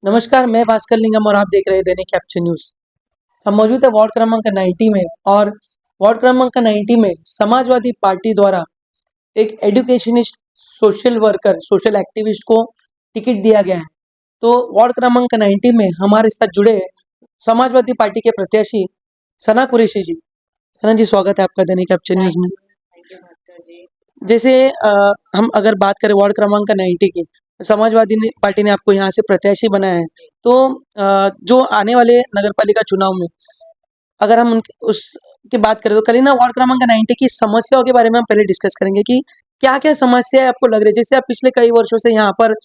नमस्कार, मैं भास्कर लिंगम और आप देख रहे हैं दैनिक कैप्चर न्यूज़। हम मौजूद है वार्ड क्रमांक 90 में और वार्ड क्रमांक 90 में समाजवादी पार्टी द्वारा एक educationist, social worker, social activist को टिकट दिया गया है। तो वार्ड क्रमांक 90 में हमारे साथ जुड़े हैं समाजवादी पार्टी के प्रत्याशी सना कुरैशी जी। सना जी, स्वागत है आपका दैनिक कैप्चर न्यूज़ में। थैंक यू भास्कर जी। जैसे हम अगर बात करें वार्ड क्रमांक 90 की, समाजवादी पार्टी ने आपको यहाँ से प्रत्याशी बनाया है। तो जो आने वाले नगर पालिका चुनाव में अगर हम उसकी बात करें तो करीना वार्ड क्रमांक 90 की समस्याओं के बारे में हम पहले डिस्कस करेंगे कि क्या-क्या समस्याएं आपको लग रही है। जैसे आप पिछले कई वर्षों से यहाँ पर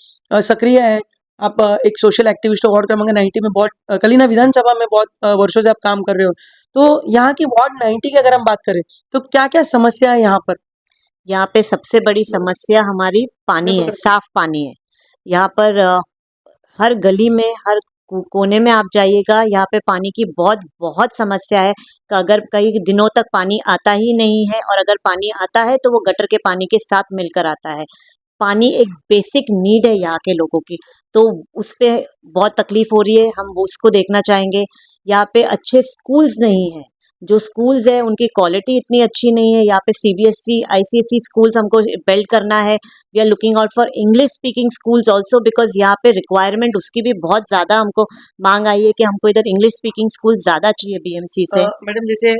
सक्रिय हैं, आप एक सोशल एक्टिविस्ट हो, वार्ड क्रमांक 90 में बहुत कलीना विधानसभा में बहुत वर्षों से आप काम कर रहे हो। तो यहाँ की वार्ड 90 की अगर हम बात करें तो क्या-क्या समस्या है यहाँ पर? यहाँ पे सबसे बड़ी समस्या हमारी पानी है, साफ पानी है। यहाँ पर हर गली में, हर कोने में आप जाइएगा, यहाँ पे पानी की बहुत बहुत समस्या है कि अगर कई दिनों तक पानी आता ही नहीं है और अगर पानी आता है तो वो गटर के पानी के साथ मिलकर आता है। पानी एक बेसिक नीड है यहाँ के लोगों की, तो उस पे बहुत तकलीफ हो रही है, हम वो उसको देखना चाहेंगे। यहाँ पे अच्छे स्कूल्स नहीं हैं, जो स्कूल्स है उनकी क्वालिटी इतनी अच्छी नहीं है। यहाँ पे सीबीएसई, आईसीएसई स्कूल्स हमको बिल्ड करना है। We are looking out for English speaking schools also, because यहाँ पे रिक्वायरमेंट उसकी भी बहुत ज़्यादा हमको मांग आई है कि हमको इधर इंग्लिश स्पीकिंग स्कूल ज़्यादा चाहिए बीएमसी से। मैडम, जैसे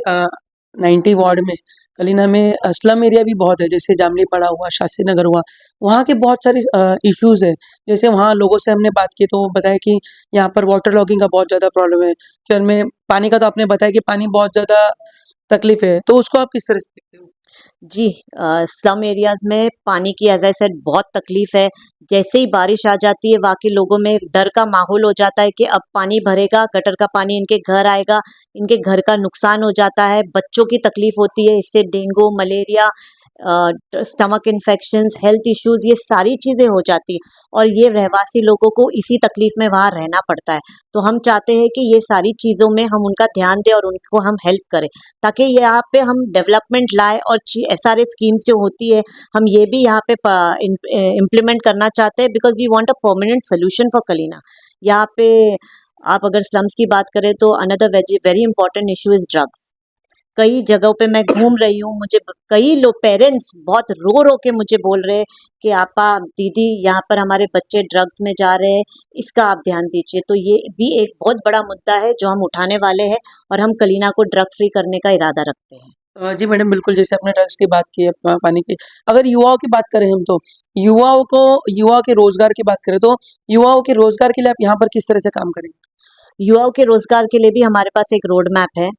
90 वार्ड में कलीना में स्लम एरिया भी बहुत है, जैसे जामली पड़ा हुआ, शास्त्री नगर हुआ, वहाँ के बहुत सारे इश्यूज है। जैसे वहाँ लोगों से हमने बात की तो वो बताया कि यहाँ पर वाटर लॉगिंग का बहुत ज़्यादा प्रॉब्लम है। फिर में पानी का तो आपने बताया कि पानी बहुत ज़्यादा तकलीफ है, तो उसको आप किस तरह से देखते हो? जी, स्लम एरियाज में पानी की एज आई सेड बहुत तकलीफ है। जैसे ही बारिश आ जाती है वहाँ के लोगों में डर का माहौल हो जाता है कि अब पानी भरेगा, गटर का पानी इनके घर आएगा, इनके घर का नुकसान हो जाता है, बच्चों की तकलीफ होती है, इससे dengue, malaria, stomach infections, health issues, ये सारी चीज़ें हो जाती है और ये रहवासी लोगों को इसी तकलीफ में वहाँ रहना पड़ता है। तो हम चाहते हैं कि ये सारी चीज़ों में हम उनका ध्यान दें और उनको हम हेल्प करें, ताकि यहाँ पे हम डेवलपमेंट लाए और सारे स्कीम्स जो होती है हम ये भी यहाँ पे इम्प्लीमेंट करना चाहते हैं, because we want a permanent solution for Kalina. यहाँ पे आप अगर स्लम्स की बात करें तो another very important issue is drugs. कई जगहों पे मैं घूम रही हूँ, मुझे कई लोग, पेरेंट्स बहुत रो रो के मुझे बोल रहे हैं कि आपा, दीदी, यहाँ पर हमारे बच्चे ड्रग्स में जा रहे हैं, इसका आप ध्यान दीजिए। तो ये भी एक बहुत बड़ा मुद्दा है जो हम उठाने वाले हैं और हम कलीना को ड्रग फ्री करने का इरादा रखते हैं। जी मैडम, बिल्कुल। जैसे आपने ड्रग्स की बात की है, पानी की, अगर युवाओं की बात करें हम तो युवाओं के रोजगार की बात करें तो युवाओं के रोजगार के लिए आप यहाँ पर किस तरह से काम करेंगे? युवाओं के रोजगार के लिए भी हमारे पास एक रोड मैप है।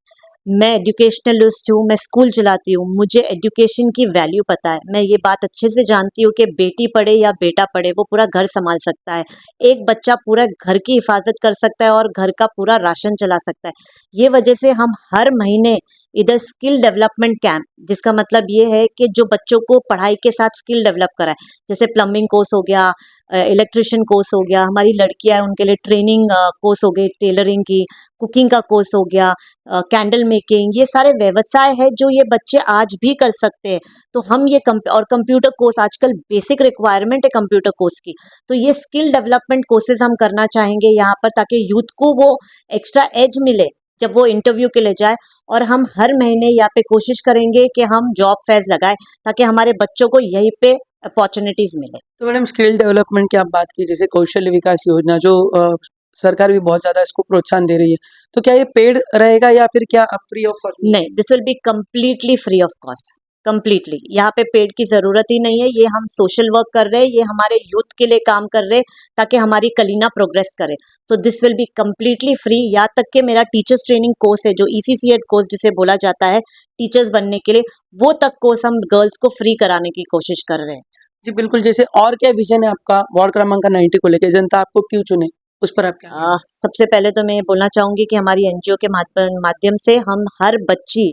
मैं एजुकेशनलिस्ट हूँ, मैं स्कूल चलाती हूँ, मुझे एजुकेशन की वैल्यू पता है। मैं ये बात अच्छे से जानती हूँ कि बेटी पढ़े या बेटा पढ़े, वो पूरा घर संभाल सकता है। एक बच्चा पूरा घर की हिफाजत कर सकता है और घर का पूरा राशन चला सकता है। ये वजह से हम हर महीने इधर स्किल डेवलपमेंट कैंप, जिसका मतलब ये है कि जो बच्चों को पढ़ाई के साथ स्किल डेवलप कराए, जैसे प्लम्बिंग कोर्स हो गया, इलेक्ट्रिशियन कोर्स हो गया, हमारी लड़कियां हैं उनके लिए ट्रेनिंग कोर्स हो गई, टेलरिंग की, कुकिंग का कोर्स हो गया, कैंडल मेकिंग, ये सारे व्यवसाय है जो ये बच्चे आज भी कर सकते हैं। तो हम ये और कंप्यूटर कोर्स, आजकल बेसिक रिक्वायरमेंट है कंप्यूटर कोर्स की, तो ये स्किल डेवलपमेंट कोर्सेज हम करना चाहेंगे यहाँ पर, ताकि यूथ को वो एक्स्ट्रा एज मिले जब वो इंटरव्यू के लिए जाए। और हम हर महीने यहाँ पे कोशिश करेंगे कि हम जॉब फेयर्स लगाए, ताकि हमारे बच्चों को यहीं पे अपॉर्चुनिटीज मिले। तो मैडम, स्किल डेवलपमेंट की आप बात की, जैसे कौशल्य विकास योजना जो सरकार भी बहुत ज़्यादा इसको प्रोत्साहन दे रही है, तो क्या ये पेड रहेगा या फिर क्या फ्री ऑफ कॉस्ट? नहीं, this will be completely free of cost, completely. यहाँ पे पेड की ज़रूरत ही नहीं है, ये हम सोशल वर्क कर रहे हैं, ये हमारे यूथ के लिए काम कर रहे हैं, ताकि हमारी कलीना प्रोग्रेस करे। तो this will be completely free. यहाँ तक कि मेरा टीचर्स ट्रेनिंग कोर्स है, जो ईसीसीएड कोर्स जिसे बोला जाता है टीचर्स बनने के लिए, वो तक कोर्स हम गर्ल्स को फ्री कराने की कोशिश कर रहे हैं। जी बिल्कुल। जैसे और क्या विजन है आपका वार्ड क्रमांक 90 को लेके, जनता आपको क्यों चुने, उस पर आप क्या कहेंगे? सबसे पहले तो मैं ये बोलना चाहूँगी कि हमारी एनजीओ के माध्यम से हम हर बच्ची,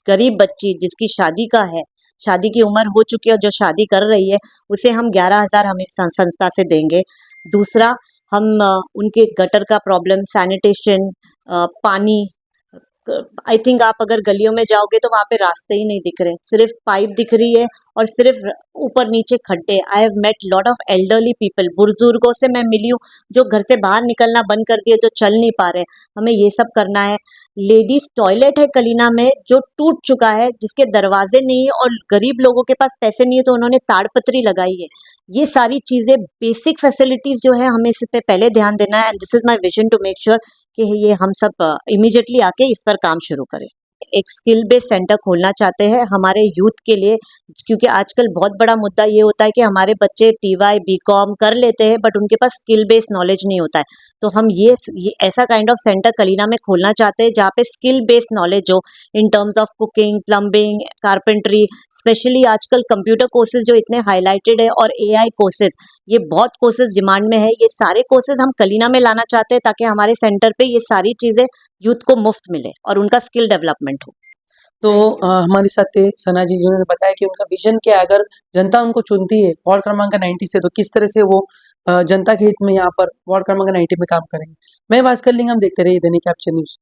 गरीब बच्ची जिसकी शादी का है, शादी की उम्र हो चुकी है और जो शादी कर रही है, उसे हम 11,000 हमें संस्था से देंगे। दूसरा, हम उनके गटर का प्रॉब्लम, सैनिटेशन, पानी, आई थिंक आप अगर गलियों में जाओगे तो वहाँ पे रास्ते ही नहीं दिख रहे, सिर्फ पाइप दिख रही है और सिर्फ ऊपर नीचे खड्डे। I have met lot of elderly people, बुजुर्गों से मैं मिली हूँ जो घर से बाहर निकलना बंद कर दिए, जो चल नहीं पा रहे। हमें ये सब करना है। लेडीज टॉयलेट है कलीना में जो टूट चुका है, जिसके दरवाजे नहीं है और गरीब लोगों के पास पैसे नहीं है तो उन्होंने ताड़पत्री लगाई है। ये सारी चीजें, बेसिक फैसिलिटीज जो है, हमें इस पे पहले ध्यान देना है। And this is my vision to make sure कि ये हम सब इमीडिएटली आके इस पर काम शुरू करें। एक स्किल बेस्ड सेंटर खोलना चाहते हैं हमारे यूथ के लिए, क्योंकि आजकल बहुत बड़ा मुद्दा ये होता है कि हमारे बच्चे टीवाई बीकॉम कर लेते हैं बट उनके पास स्किल बेस्ड नॉलेज नहीं होता है। तो हम ये ऐसा काइंड ऑफ सेंटर कलीना में खोलना चाहते हैं जहाँ पे स्किल बेस्ड नॉलेज हो in terms of cooking, plumbing, carpentry. Specially आजकल कंप्यूटर कोर्सेज जो इतने हाईलाइटेड है और एआई कोर्सेज, ये बहुत कोर्सेज डिमांड में है। ये सारे कोर्सेज हम कलीना में लाना चाहते हैं ताकि हमारे सेंटर पे ये सारी चीजें यूथ को मुफ्त मिले और उनका स्किल डेवलपमेंट हो। तो हमारे साथ थे सना जी जिन्होंने बताया कि उनका विजन क्या है अगर जनता उनको चुनती है वार्ड क्रमांक 90 से, तो किस तरह से वो जनता के हित में यहाँ पर वार्ड क्रमांक 90 में काम करेंगे। मैं भास्कर लिंग, हम देखते रहिए दैनिक कैप्चर न्यूज।